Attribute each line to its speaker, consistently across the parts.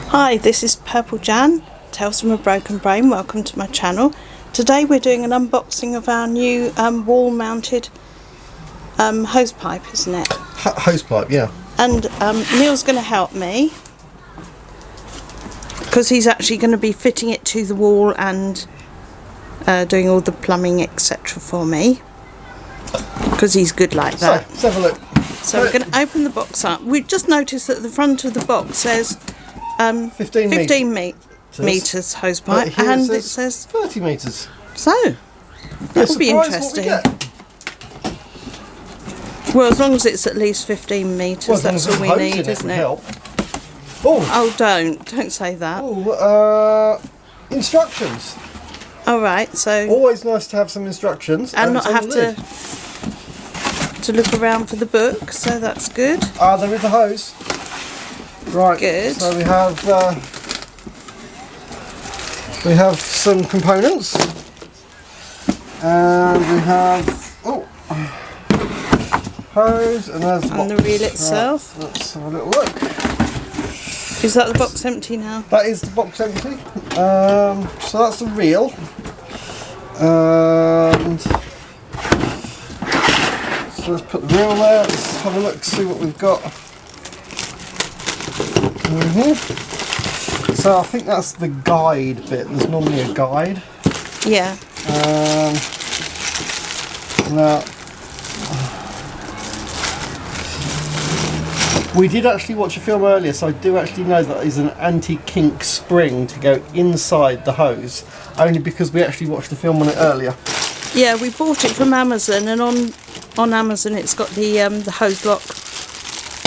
Speaker 1: Hi, this is Purple Jan, Tales from a Broken Brain. Welcome to my channel. Today we're doing an unboxing of our new wall-mounted hose pipe, isn't it?
Speaker 2: Hose pipe, yeah.
Speaker 1: And Neil's going to help me because he's actually going to be fitting it to the wall and doing all the plumbing etc. for me because he's good like that.
Speaker 2: So, let's have a look.
Speaker 1: So we're going to open the box up. We've just noticed that the front of the box says 15 metres hose pipe, and it says
Speaker 2: 30 metres.
Speaker 1: So that will be interesting. Well, as long as it's at least 15 metres, well, that's all we need, isn't it?
Speaker 2: Help.
Speaker 1: Oh, don't say that.
Speaker 2: Oh, instructions.
Speaker 1: All right, so
Speaker 2: always nice to have some instructions
Speaker 1: and not have to look around for the book. So that's good.
Speaker 2: There is a hose. Right. Good. So we have some components, and we have hose, and there's the box.
Speaker 1: And the reel itself.
Speaker 2: Right, let's have a little look.
Speaker 1: Is that the box empty now?
Speaker 2: That is the box empty. So that's the reel, and so let's put the reel there. Let's have a look, see what we've got. So I think that's the guide bit. There's normally a guide.
Speaker 1: Yeah.
Speaker 2: Now, we did actually watch a film earlier, so I do actually know that there's an anti-kink spring to go inside the hose, only because we actually watched the film on it earlier.
Speaker 1: Yeah, we bought it from Amazon, and on Amazon it's got the Hozelock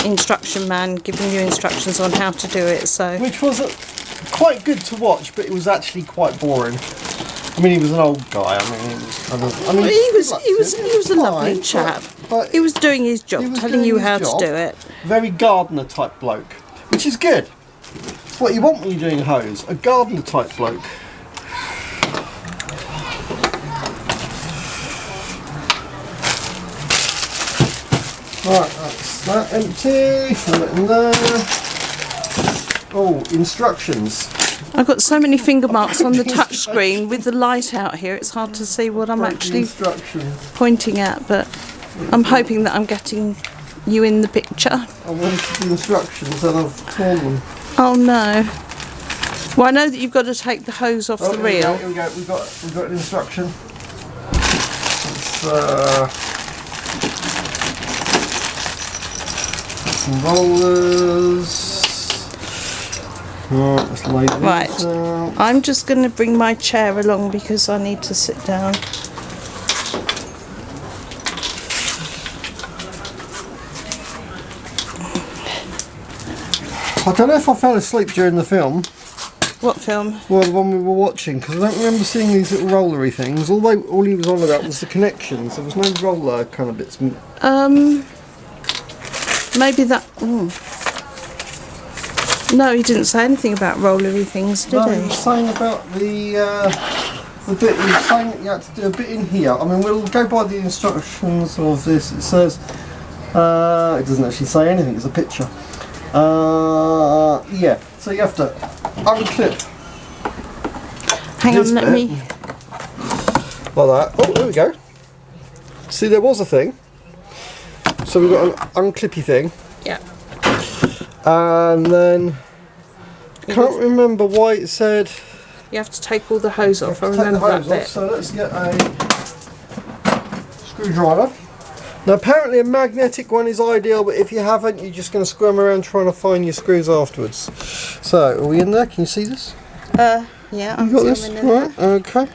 Speaker 1: instruction man giving you instructions on how to do it. So
Speaker 2: which was quite good to watch, but it was actually quite boring. I mean, he was an old guy. I mean, he was kind of.
Speaker 1: He was a lovely chap. But he was doing his job, telling you how to do it.
Speaker 2: Very gardener type bloke, which is good. It's what you want when you're doing a hose, a gardener type bloke. Right, that's that empty. Fill it in there. Oh, instructions.
Speaker 1: I've got so many finger marks on the touch screen with the light out here, it's hard to see what I'm actually pointing at, but I'm hoping that I'm getting you in the picture.
Speaker 2: I wanted the instructions and I've torn them.
Speaker 1: Oh no. Well, I know that you've got to take the hose off the reel.
Speaker 2: Here we go, we've got an instruction. Some rollers. Right, let's lay these out.
Speaker 1: I'm just going to bring my chair along because I need to sit down.
Speaker 2: I don't know if I fell asleep during the film.
Speaker 1: What film?
Speaker 2: Well, the one we were watching, because I don't remember seeing these little rollery things. Although all he was on about was the connections. There was no roller kind of bits.
Speaker 1: Maybe that. No, he didn't say anything about rollery things, did he?
Speaker 2: He was saying about the bit. He was saying that you had to do a bit in here. I mean, we'll go by the instructions of this. It says it doesn't actually say anything. It's a picture. Yeah. So you have to unclip.
Speaker 1: Hang on, let me.
Speaker 2: Like that. Oh, there we go. See, there was a thing. So we've got an unclippy thing.
Speaker 1: Yeah.
Speaker 2: And then can't remember why it said
Speaker 1: you have to take all the hose off. I remember that bit.
Speaker 2: So let's get a screwdriver. Now apparently a magnetic one is ideal, but if you haven't, you're just going to squirm around trying to find your screws afterwards. So are we in there? Can you see this?
Speaker 1: Yeah.
Speaker 2: You got this? Right. Okay.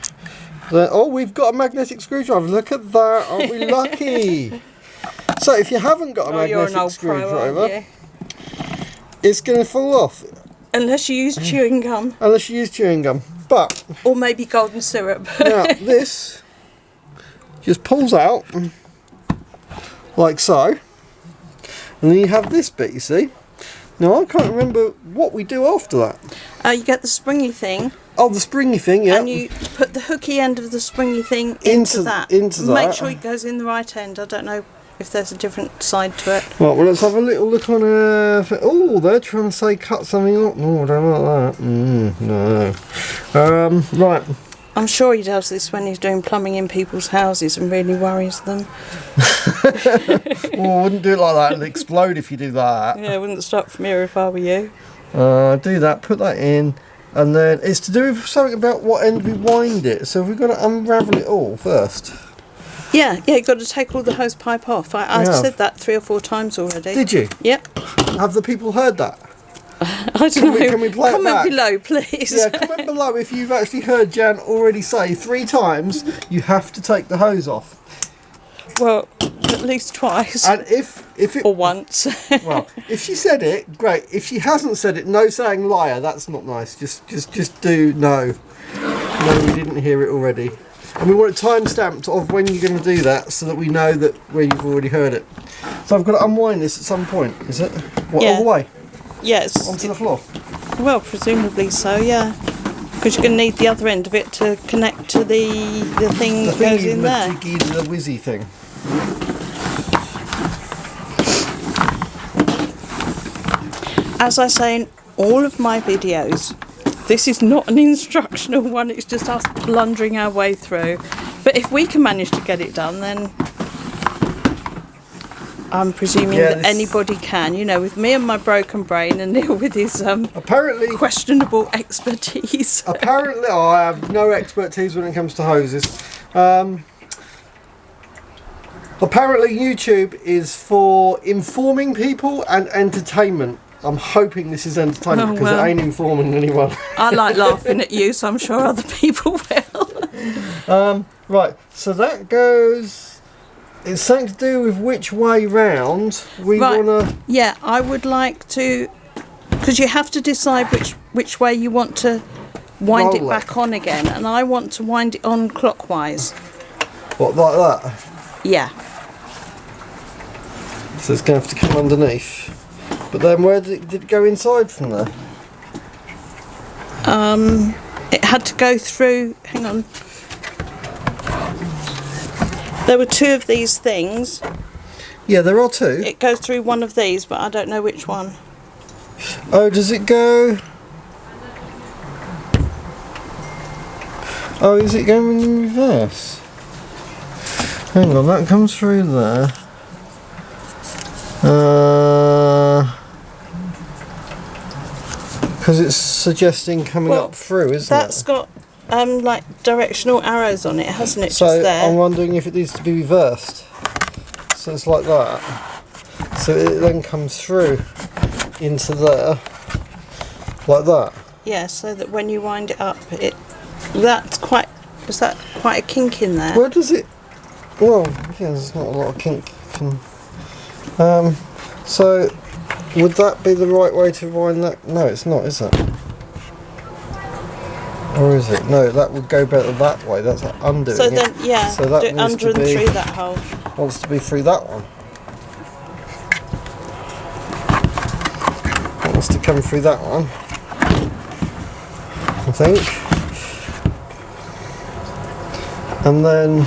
Speaker 2: Oh, we've got a magnetic screwdriver. Look at that! Aren't we lucky? So if you haven't got a magnetic screwdriver, it's going to fall off.
Speaker 1: Unless you use chewing gum.
Speaker 2: Unless you use chewing gum. But
Speaker 1: or maybe golden syrup.
Speaker 2: Now this just pulls out like so. And then you have this bit, you see. Now I can't remember what we do after that.
Speaker 1: You get the springy thing.
Speaker 2: Oh, the springy thing, yeah.
Speaker 1: And you put the hooky end of the springy thing into that.
Speaker 2: Into that.
Speaker 1: Make sure it goes in the right end. I don't know if there's a different side to it.
Speaker 2: Right, well, let's have a little look on oh, they're trying to say cut something up. No, I don't like that. No. Right.
Speaker 1: I'm sure he does this when he's doing plumbing in people's houses and really worries them.
Speaker 2: Well, I wouldn't do it like that. It'll explode if you do that.
Speaker 1: Yeah, I wouldn't start from here if I were you.
Speaker 2: Do that, put that in, and then it's to do with something about what end we wind it. So we've got to unravel it all first.
Speaker 1: Yeah, you've got to take all the hose pipe off. I said that 3 or 4 times already.
Speaker 2: Did you?
Speaker 1: Yep.
Speaker 2: Have the people heard that?
Speaker 1: I don't know.
Speaker 2: Can we play it back?
Speaker 1: Comment below, please.
Speaker 2: Yeah, comment below if you've actually heard Jan already say 3 times you have to take the hose off.
Speaker 1: Well, at least twice.
Speaker 2: And if it
Speaker 1: or once.
Speaker 2: Well, if she said it, great. If she hasn't said it, no saying liar. That's not nice. Just do no. No, you didn't hear it already. And we want it time stamped of when you're going to do that, so that we know that where you've already heard it. So I've got to unwind this at some point. Is it? What,
Speaker 1: yeah.
Speaker 2: all the way?
Speaker 1: Yes.
Speaker 2: Onto the floor.
Speaker 1: Well, presumably so. Yeah. Because you're going to need the other end of it to connect to the thing that goes in there.
Speaker 2: The whizzy thing.
Speaker 1: As I say in all of my videos, this is not an instructional one, it's just us blundering our way through. But if we can manage to get it done, then I'm presuming that anybody can, you know, with me and my broken brain and Neil with his
Speaker 2: apparently
Speaker 1: questionable expertise.
Speaker 2: Apparently, I have no expertise when it comes to hoses. Apparently YouTube is for informing people and entertainment. I'm hoping this is entertainment because it ain't informing anyone.
Speaker 1: I like laughing at you, so I'm sure other people will.
Speaker 2: Right, so that goes... It's something to do with which way round we want to...
Speaker 1: Yeah, I would like to... Because you have to decide which way you want to wind it back on again. And I want to wind it on clockwise.
Speaker 2: What, like that?
Speaker 1: Yeah.
Speaker 2: So it's going to have to come underneath. But then where did it go inside from there?
Speaker 1: It had to go through... Hang on. There were 2 of these things.
Speaker 2: Yeah, there are 2.
Speaker 1: It goes through one of these, but I don't know which one.
Speaker 2: Oh, does it go... Oh, is it going in reverse? Hang on, that comes through there. Because it's suggesting coming up through, isn't it?
Speaker 1: That's got like directional arrows on it, hasn't it?
Speaker 2: So
Speaker 1: just there.
Speaker 2: I'm wondering if it needs to be reversed. So it's like that. So it then comes through into there, like that.
Speaker 1: Yeah, so that when you wind it up, is that quite a kink in there?
Speaker 2: Where does it? Well, yeah, there's not a lot of kink. So would that be the right way to wind that? No, it's not, is it? Or is it? No, that would go better that way. That's like undoing
Speaker 1: so then,
Speaker 2: it.
Speaker 1: yeah,
Speaker 2: so that
Speaker 1: do it under and through that hole.
Speaker 2: Wants to be through that one. Wants to come through that one, I think. And then,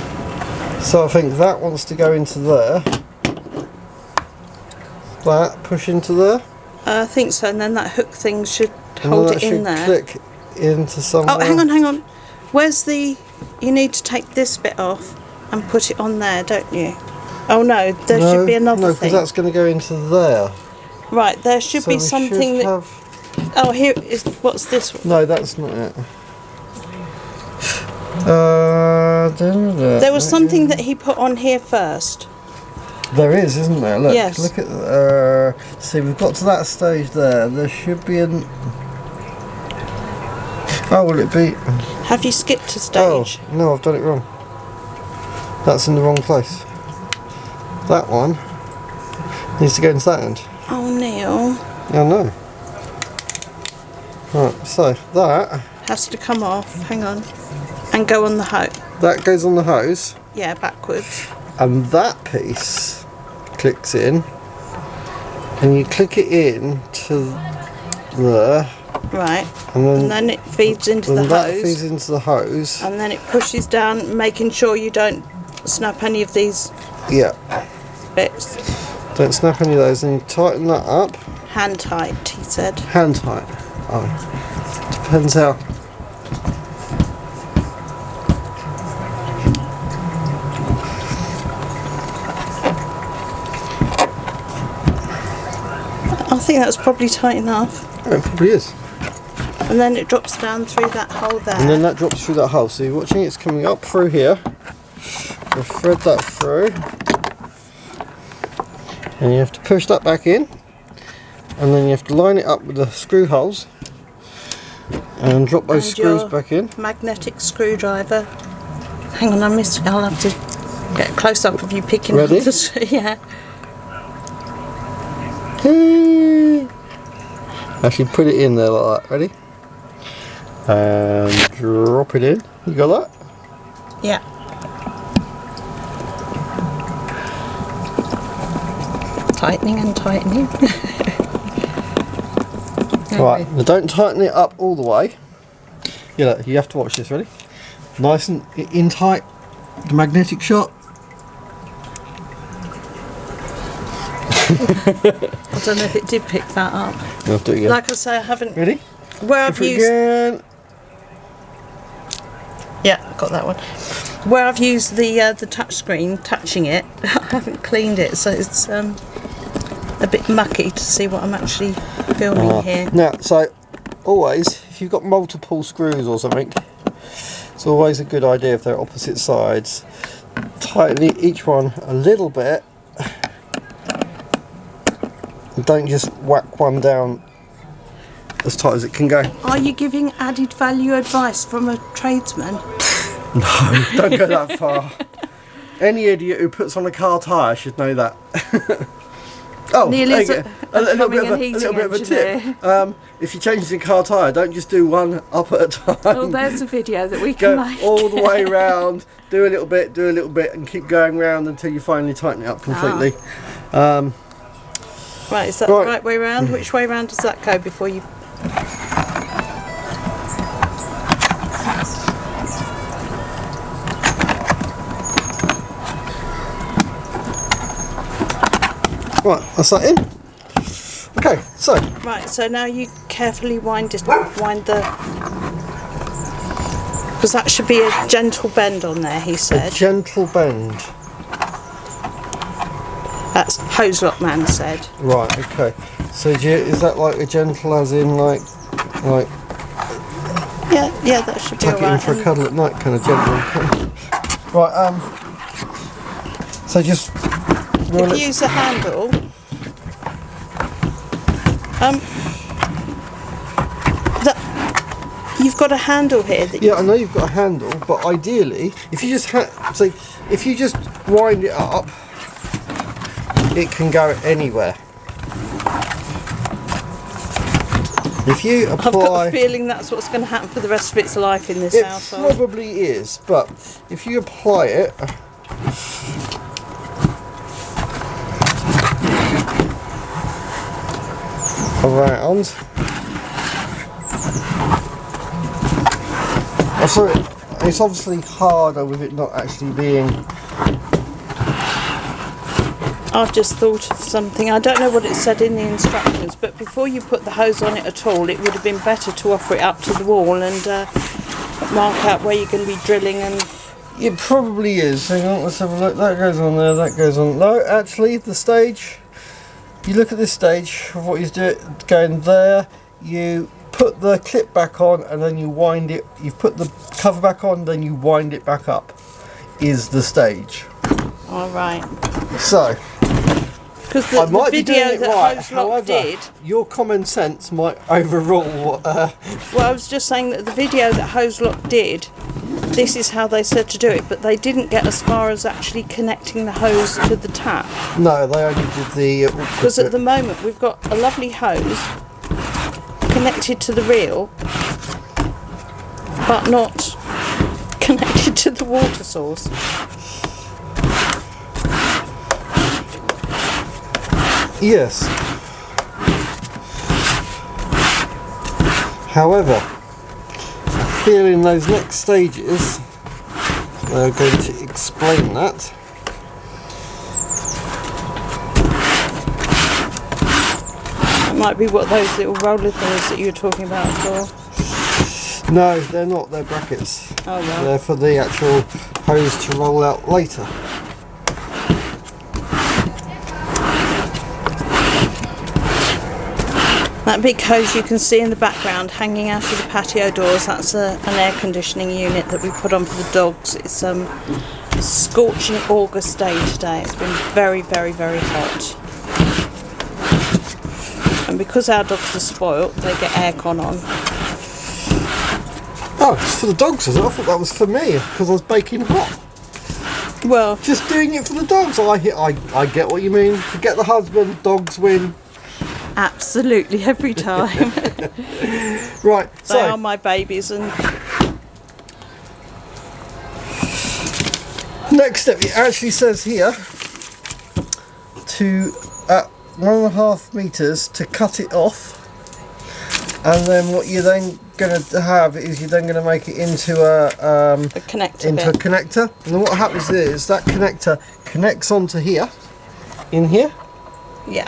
Speaker 2: so I think that wants to go into there. That push into there.
Speaker 1: I think so, and then that hook thing should hold it in there.
Speaker 2: Click into somewhere.
Speaker 1: Oh, hang on. Where's the... You need to take this bit off and put it on there, don't you? Oh no, there should be another thing.
Speaker 2: No, because that's going to go into there.
Speaker 1: Right, there should be something that... Oh, here is... What's this one?
Speaker 2: No, that's not it.
Speaker 1: There was something that he put on here first.
Speaker 2: There is, isn't there? Look,
Speaker 1: yes.
Speaker 2: Look at... see, we've got to that stage there. There should be an... Oh, will it be...
Speaker 1: Have you skipped a stage?
Speaker 2: Oh, no, I've done it wrong. That's in the wrong place. That one needs to go into that end.
Speaker 1: Oh, Neil.
Speaker 2: Yeah, I know. Right, so that...
Speaker 1: Has to come off, hang on. And go on the hose.
Speaker 2: That goes on the hose.
Speaker 1: Yeah, backwards.
Speaker 2: And that piece clicks in. And you click it in to there.
Speaker 1: Right, and then it feeds into the hose.
Speaker 2: That feeds into the hose.
Speaker 1: And then it pushes down, making sure you don't snap any of these.
Speaker 2: Yeah.
Speaker 1: bits.
Speaker 2: Don't snap any of those, and you tighten that up.
Speaker 1: Hand tight, he said.
Speaker 2: Hand tight. Oh, depends how.
Speaker 1: I think that's probably tight enough.
Speaker 2: It probably is.
Speaker 1: And then it drops down through that hole there.
Speaker 2: And then that drops through that hole. So you're watching it's coming up through here. You'll thread that through. And you have to push that back in. And then you have to line it up with the screw holes. And drop those screws back in.
Speaker 1: Magnetic screwdriver. Hang on, I'll have to get a close up of you picking
Speaker 2: Ready?
Speaker 1: up the yeah.
Speaker 2: Actually put it in there like that. Ready? And drop it in. You got that?
Speaker 1: Yeah. Tightening and tightening.
Speaker 2: Right, now don't tighten it up all the way. Yeah, look, you have to watch this. Ready? Nice and in tight. The magnetic shot.
Speaker 1: I don't know if it did pick that up.
Speaker 2: You'll have to do it again.
Speaker 1: Like I say, I haven't.
Speaker 2: Ready?
Speaker 1: Where I've used.
Speaker 2: Again.
Speaker 1: Yeah, got that one. Where I've used the touch screen, touching it, I haven't cleaned it, so it's a bit mucky to see what I'm actually filming here.
Speaker 2: Now, so always, if you've got multiple screws or something, it's always a good idea if they're opposite sides. Tighten each one a little bit. And don't just whack one down as tight as it can go.
Speaker 1: Are you giving added value advice from a tradesman?
Speaker 2: No, don't go that far. Any idiot who puts on a car tyre should know that. Oh,
Speaker 1: Nearly
Speaker 2: there you go. a little bit of a tip. If you're changing a car tyre, don't just do one up at a time.
Speaker 1: Oh, there's a video that we can
Speaker 2: Go
Speaker 1: make.
Speaker 2: all the way round, do a little bit, and keep going round until you finally tighten it up completely.
Speaker 1: Right, is that the right way round? Which way round does that go before you...
Speaker 2: Right, that's that in. Okay, so.
Speaker 1: Right, so now you carefully wind the... Because that should be a gentle bend on there, he said.
Speaker 2: A gentle bend.
Speaker 1: That's Hozelock man said.
Speaker 2: Right, okay. So is that like a gentle as in like...
Speaker 1: Yeah, that should be
Speaker 2: tuck it in for a cuddle at night kind of gentle. Right, so just...
Speaker 1: If you use the handle, you've got a handle here.
Speaker 2: Yeah, I know you've got a handle, but ideally, if you just if you just wind it up, it can go anywhere. If you apply,
Speaker 1: I've got a feeling that's what's going to happen for the rest of its life in this household.
Speaker 2: It probably is, but if you apply it. Around. So it's obviously harder with it not actually being.
Speaker 1: I've just thought of something. I don't know what it said in the instructions, but before you put the hose on it at all, it would have been better to offer it up to the wall and mark out where you're going to be drilling. And
Speaker 2: it probably is. Hang on, let's have a look. That goes on there. That goes on. No, actually, the stage. You look at this stage of what he's doing, going there, you put the clip back on and then you wind it, you put the cover back on, then you wind it back up, is the stage.
Speaker 1: Alright.
Speaker 2: So,
Speaker 1: because the video that Hozelock did...
Speaker 2: your common sense might overrule what...
Speaker 1: Well, I was just saying that the video that Hozelock did, this is how they said to do it, but they didn't get as far as actually connecting the hose to the tap.
Speaker 2: No, they only did the...
Speaker 1: Because at the moment we've got a lovely hose connected to the reel, but not connected to the water source.
Speaker 2: Yes. However, I feel in those next stages they're going to explain that.
Speaker 1: Might be what those little roller things that you were talking about for.
Speaker 2: No, they're not. They're brackets.
Speaker 1: Oh well.
Speaker 2: They're for the actual hose to roll out later.
Speaker 1: That big hose you can see in the background hanging out of the patio doors, that's an air conditioning unit that we put on for the dogs. It's a scorching August day today. It's been very, very, very hot. And because our dogs are spoilt, they get aircon on.
Speaker 2: Oh, it's for the dogs, is it? I thought that was for me because I was baking hot.
Speaker 1: Well,
Speaker 2: just doing it for the dogs. I get what you mean. Forget the husband, dogs win.
Speaker 1: Absolutely, every time.
Speaker 2: Right, so
Speaker 1: they are my babies. And
Speaker 2: next step, it actually says here to at 1.5 meters to cut it off, and then what you're then going to have is you're then going to make it into a
Speaker 1: connector.
Speaker 2: Into a connector, and then what happens is that connector connects onto here, in here.
Speaker 1: Yeah.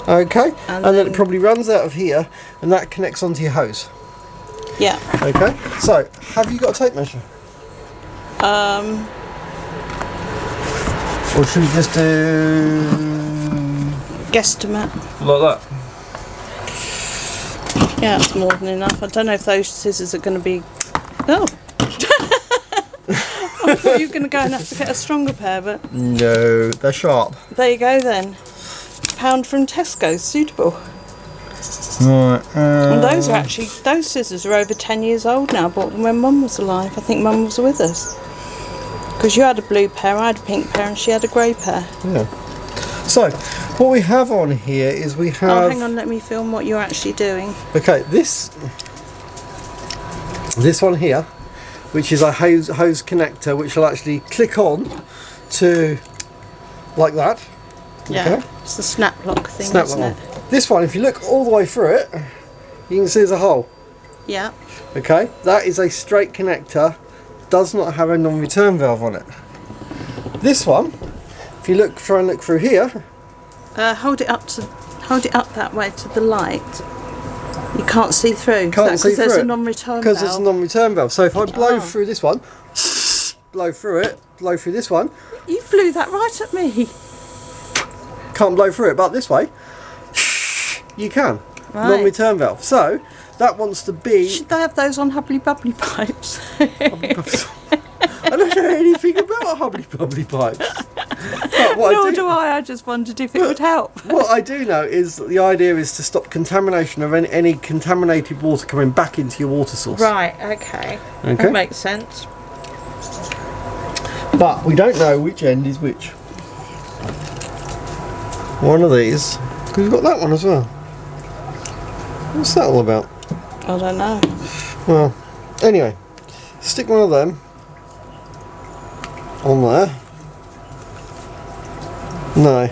Speaker 2: Okay, and then it probably runs out of here, and that connects onto your hose.
Speaker 1: Yeah.
Speaker 2: Okay, so have you got a tape measure? Or should we just do
Speaker 1: guesstimate?
Speaker 2: Like that?
Speaker 1: Yeah, it's more than enough. I don't know if those scissors are going to be... Oh! I thought you were going to go and have to get a stronger pair, but...
Speaker 2: No, they're sharp.
Speaker 1: There you go then. Pound from Tesco's, suitable.
Speaker 2: Right.
Speaker 1: And those are actually, those scissors are over 10 years old now. Bought them when Mum was alive. I think Mum was with us. Because you had a blue pair, I had a pink pair, and she had a grey pair.
Speaker 2: Yeah. So, what we have on here is we have...
Speaker 1: Oh, hang on, let me film what you're actually doing.
Speaker 2: Okay, this one here, which is a hose connector, which will actually click on to like that.
Speaker 1: Yeah,
Speaker 2: okay.
Speaker 1: It's the snap lock thing,
Speaker 2: snap
Speaker 1: isn't
Speaker 2: lock.
Speaker 1: it?
Speaker 2: This one, if you look all the way through it, you can see there's a hole.
Speaker 1: Yeah.
Speaker 2: Okay, that is a straight connector, does not have a non-return valve on it. This one, if you try and look through here,
Speaker 1: hold it up that way to the light. You can't see through.
Speaker 2: Can't see through
Speaker 1: there's
Speaker 2: it.
Speaker 1: a non-return valve.
Speaker 2: Because there's a non-return valve. So if I blow through this one, blow through it, blow through this one.
Speaker 1: You blew that right at me.
Speaker 2: Can't blow through it, but this way, you can.
Speaker 1: Right.
Speaker 2: Non-return valve. So that wants to be.
Speaker 1: Should they have those on hubbly bubbly pipes?
Speaker 2: I don't know anything about hubbly bubbly pipes.
Speaker 1: Nor do I. I just wondered if it would help.
Speaker 2: What I do know is that the idea is to stop contamination of any contaminated water coming back into your water source.
Speaker 1: Right. Okay. That makes sense.
Speaker 2: But we don't know which end is which. One of these, because we've got that one as well. What's that all about?
Speaker 1: I don't know.
Speaker 2: Well, anyway, stick one of them on there. No.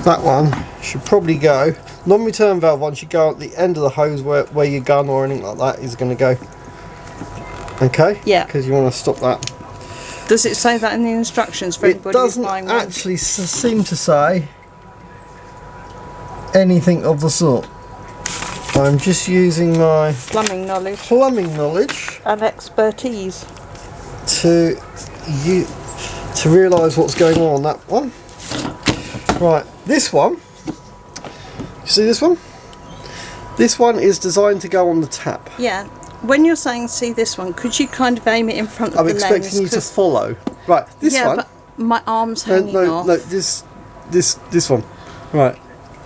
Speaker 2: That one should probably go. Non-return valve one should go at the end of the hose where your gun or anything like that is going to go. Okay?
Speaker 1: Yeah.
Speaker 2: Because you want to stop that.
Speaker 1: Does it say that in the instructions for anybody who's buying one?
Speaker 2: It doesn't actually seem to say anything of the sort. I'm just using my
Speaker 1: plumbing knowledge
Speaker 2: and
Speaker 1: expertise
Speaker 2: to realise what's going on that one. Right, this one. You see this one? This one is designed to go on the tap.
Speaker 1: Yeah. When you're saying see this one, could you kind of aim it in front of the lens?
Speaker 2: I'm expecting you to follow. Right, this one.
Speaker 1: Yeah, but my arm's hanging off.
Speaker 2: No, this one. Right,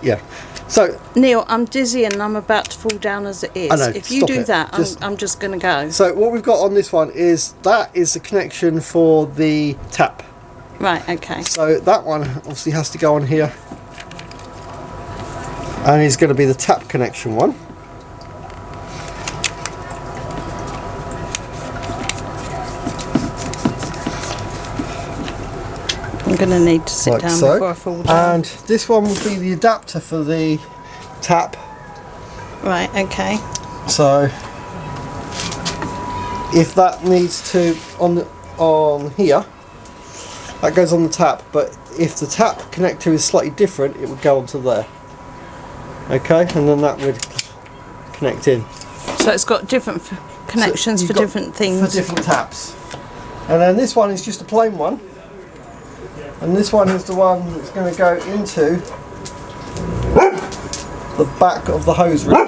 Speaker 2: yeah. So
Speaker 1: Neil, I'm dizzy and I'm about to fall down as it is.
Speaker 2: I know,
Speaker 1: if you do that, I'm just going to go.
Speaker 2: So what we've got on this one is the connection for the tap.
Speaker 1: Right, okay.
Speaker 2: So that one obviously has to go on here. And is going to be the tap connection one.
Speaker 1: I'm going to need to sit down before I fall down.
Speaker 2: And this one will be the adapter for the tap.
Speaker 1: Right, okay.
Speaker 2: So if that needs to on here, That goes on the tap, but if the tap connector is slightly different, it would go onto there. Okay, and then that would connect in.
Speaker 1: So it's got different connections for different things.
Speaker 2: For different taps. And then this one is just a plain one. And this one is the one that's going to go into the back of the hose reel.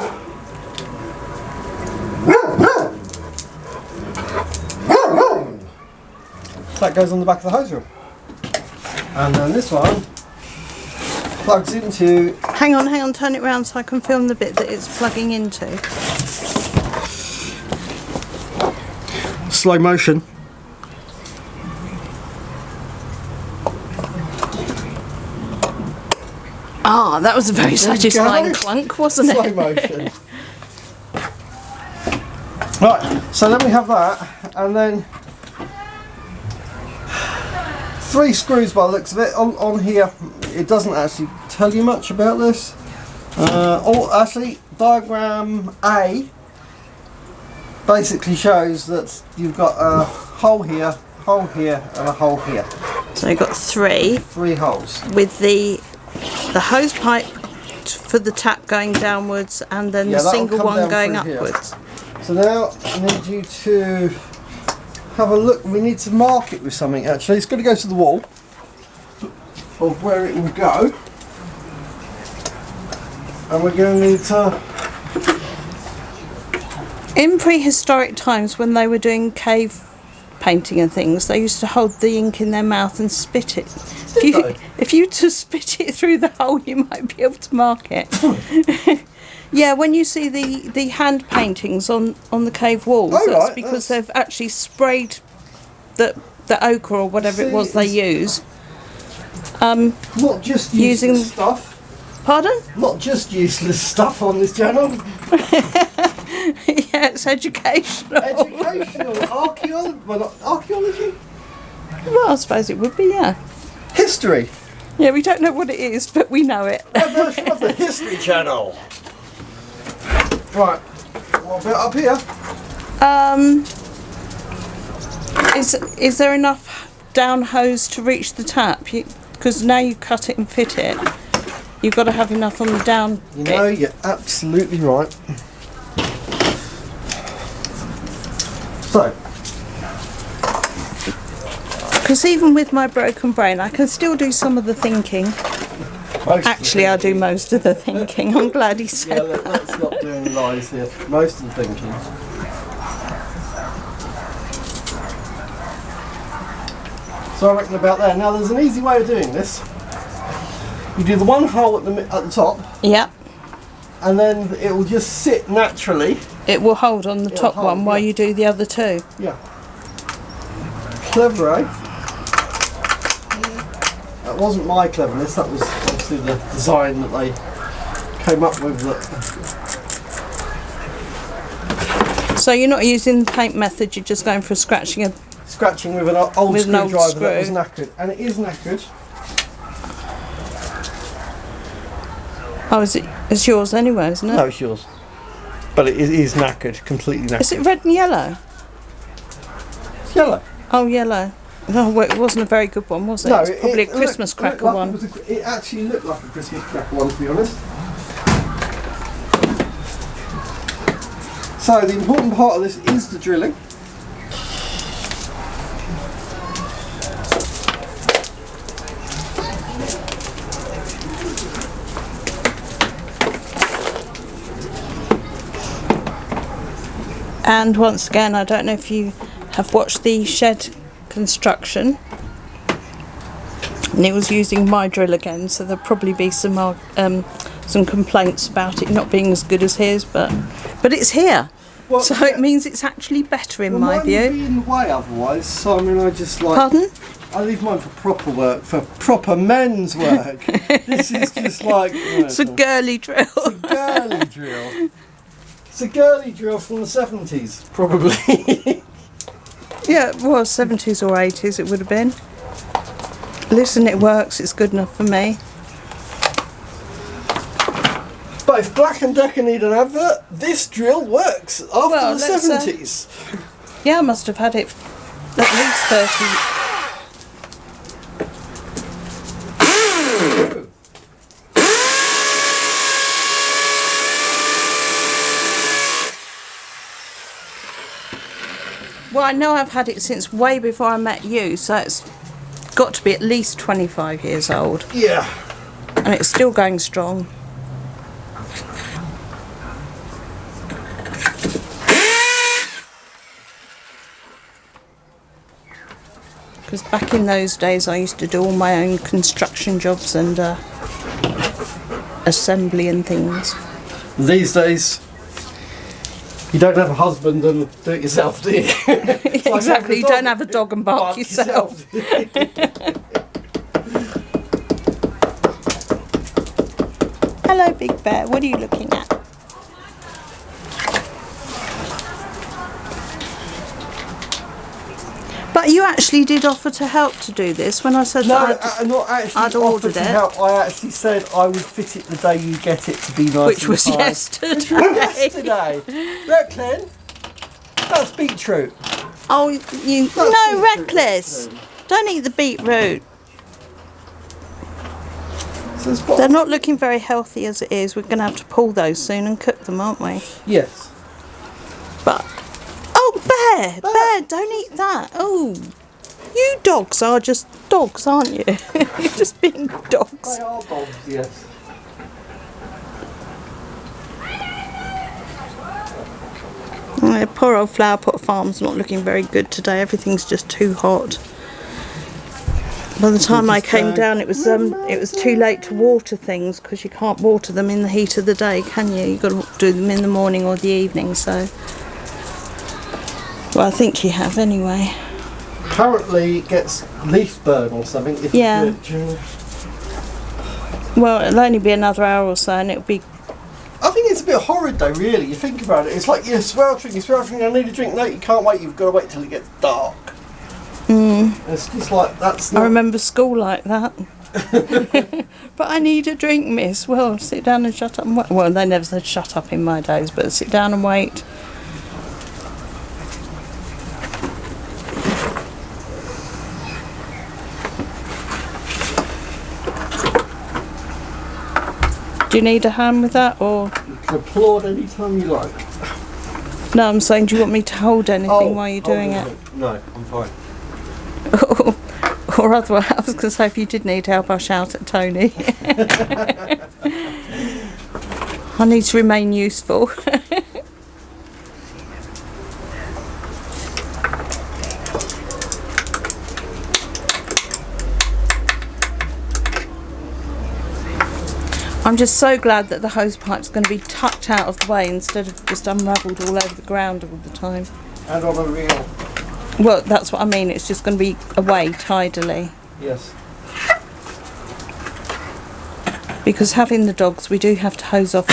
Speaker 2: That goes on the back of the hose reel. And then this one plugs into...
Speaker 1: Hang on, turn it round so I can film the bit that it's plugging into.
Speaker 2: Slow motion.
Speaker 1: Ah, that was a very satisfying clunk, wasn't it?
Speaker 2: Slow motion. Right, so then we have that, and then 3 screws by the looks of it. On here, it doesn't actually tell you much about this. Actually, diagram A basically shows that you've got a hole here, and a hole here.
Speaker 1: So you've got 3.
Speaker 2: 3 holes.
Speaker 1: With the hose pipe for the tap going downwards, and then the single one going upwards.
Speaker 2: Here. So now I need you to have a look. We need to mark it with something actually. It's going to go to the wall of where it will go. And we're going to need to...
Speaker 1: In prehistoric times, when they were doing cave painting and things, they used to hold the ink in their mouth and spit it. If you to spit it through the hole, you might be able to mark it. Yeah, when you see the hand paintings on the cave walls, that's because they've actually sprayed the ochre or whatever it was they use.
Speaker 2: Not just useless stuff.
Speaker 1: Pardon?
Speaker 2: Not just useless stuff on this channel.
Speaker 1: Yeah, it's educational.
Speaker 2: Educational. Archaeology. Well, not archaeology.
Speaker 1: Well, I suppose it would be, yeah.
Speaker 2: History.
Speaker 1: Yeah, we don't know what it is, but we know it.
Speaker 2: A version of the History Channel. Right. What bit up here?
Speaker 1: Is there enough down hose to reach the tap? Because now you cut it and fit it, you've got to have enough on the down bit.
Speaker 2: No, you're absolutely right. So,
Speaker 1: because even with my broken brain, I can still do some of the thinking. Actually, I do most of the thinking. I'm glad he said that.
Speaker 2: Let's not do any lies here. Most of the thinking. So I reckon about there. Now there's an easy way of doing this. You do the one hole at the top.
Speaker 1: Yep.
Speaker 2: And then it will just sit naturally.
Speaker 1: It will hold on the top one while you do the other 2.
Speaker 2: Yeah. Clever, eh? That wasn't my cleverness, that was obviously the design that they came up with.
Speaker 1: So you're not using the paint method, you're just going for scratching
Speaker 2: with an old screwdriver that was knackered. And it is knackered.
Speaker 1: Oh, it's yours anyway, isn't it?
Speaker 2: No, it's yours. But it is knackered, completely knackered.
Speaker 1: Is it red and yellow?
Speaker 2: It's yellow.
Speaker 1: Oh, yellow. No, well, it wasn't a very good one, was it?
Speaker 2: No,
Speaker 1: it was probably a Christmas cracker one.
Speaker 2: It actually looked like a Christmas cracker one, to be honest. So the important part of this is the drilling.
Speaker 1: And once again, I don't know if you have watched the shed construction. Neil's using my drill again, so there'll probably be some complaints about it not being as good as his, but it's here. Well, so it means it's actually better in my view.
Speaker 2: Mine would be in the way otherwise, so I mean I just like...
Speaker 1: Pardon?
Speaker 2: I leave mine for proper work, for proper men's work. This is just like...
Speaker 1: It's a girly drill.
Speaker 2: It's a girly drill. It's a girly drill from the 70s, probably.
Speaker 1: Yeah, it was 70s or 80s it would have been. Listen, it works, it's good enough for me.
Speaker 2: But if Black & Decker need an advert, this drill works after the 70s.
Speaker 1: Yeah, I must have had it at least I know I've had it since way before I met you, so it's got to be at least 25 years old.
Speaker 2: Yeah.
Speaker 1: And it's still going strong. Because back in those days I used to do all my own construction jobs and assembly and things.
Speaker 2: These days, you don't have a husband and do it yourself, do you?
Speaker 1: Exactly, you don't have a dog and bark yourself. Hello, Big Bear, what are you looking at? But you actually did offer to help to do this when I said
Speaker 2: that
Speaker 1: not actually I'd ordered it.
Speaker 2: Help. I actually said I would fit it the day you get it to be nice.
Speaker 1: Which was yesterday.
Speaker 2: Yesterday. Recklin, that's beetroot.
Speaker 1: Oh, you no, Reckless. Don't eat the beetroot. They're not looking very healthy as it is. We're going to have to pull those soon and cook them, aren't we?
Speaker 2: Yes.
Speaker 1: But Bear, don't eat that. Oh, you dogs are just dogs, aren't you? You're just being dogs.
Speaker 2: They are dogs, yes.
Speaker 1: Oh, poor old Flower Pot Farm's not looking very good today. Everything's just too hot. By the time I came down, it was too late to water things because you can't water them in the heat of the day, can you? You've got to do them in the morning or the evening. So. Well, I think you have anyway.
Speaker 2: Apparently it gets leaf burn or something. If
Speaker 1: yeah.
Speaker 2: You do it
Speaker 1: well, it'll only be another hour or so and it'll be...
Speaker 2: I think it's a bit horrid though, really. You think about it. It's like you're sweltering, I need a drink. No, you can't wait. You've got to wait till it gets dark. It's just like, that's not...
Speaker 1: I remember school like that. But I need a drink, miss. Well, sit down and shut up and wait. Well, they never said shut up in my days, but sit down and wait. Do you need a hand with that, or...?
Speaker 2: You can applaud any time you like.
Speaker 1: No, I'm saying, do you want me to hold anything while you're doing it?
Speaker 2: No, I'm fine.
Speaker 1: Or otherwise, I was going to say, if you did need help, I'll shout at Tony. I need to remain useful. I'm just so glad that the hose pipe's going to be tucked out of the way instead of just unravelled all over the ground all the time.
Speaker 2: And on a reel.
Speaker 1: Well, that's what I mean. It's just going to be away tidily.
Speaker 2: Yes.
Speaker 1: Because having the dogs, we do have to hose off.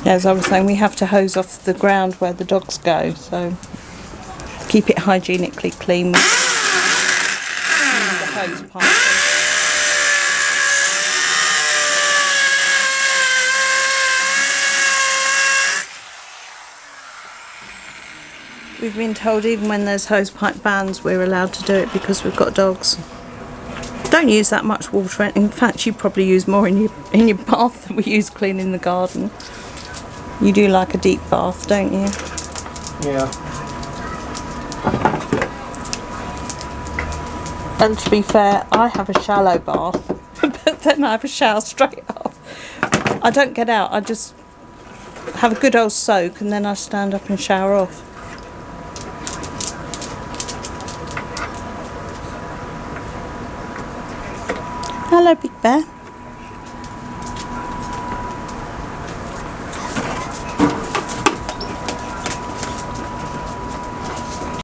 Speaker 1: As I was saying, we have to hose off the ground where the dogs go, so keep it hygienically clean with the hose pipe. We've been told even when there's hose pipe bans, we're allowed to do it because we've got dogs. Don't use that much water. In fact, you probably use more in your bath than we use cleaning the garden. You do like a deep bath, don't you?
Speaker 2: Yeah.
Speaker 1: And to be fair, I have a shallow bath, but then I have a shower straight off. I don't get out, I just have a good old soak and then I stand up and shower off. Hello, Big Bear.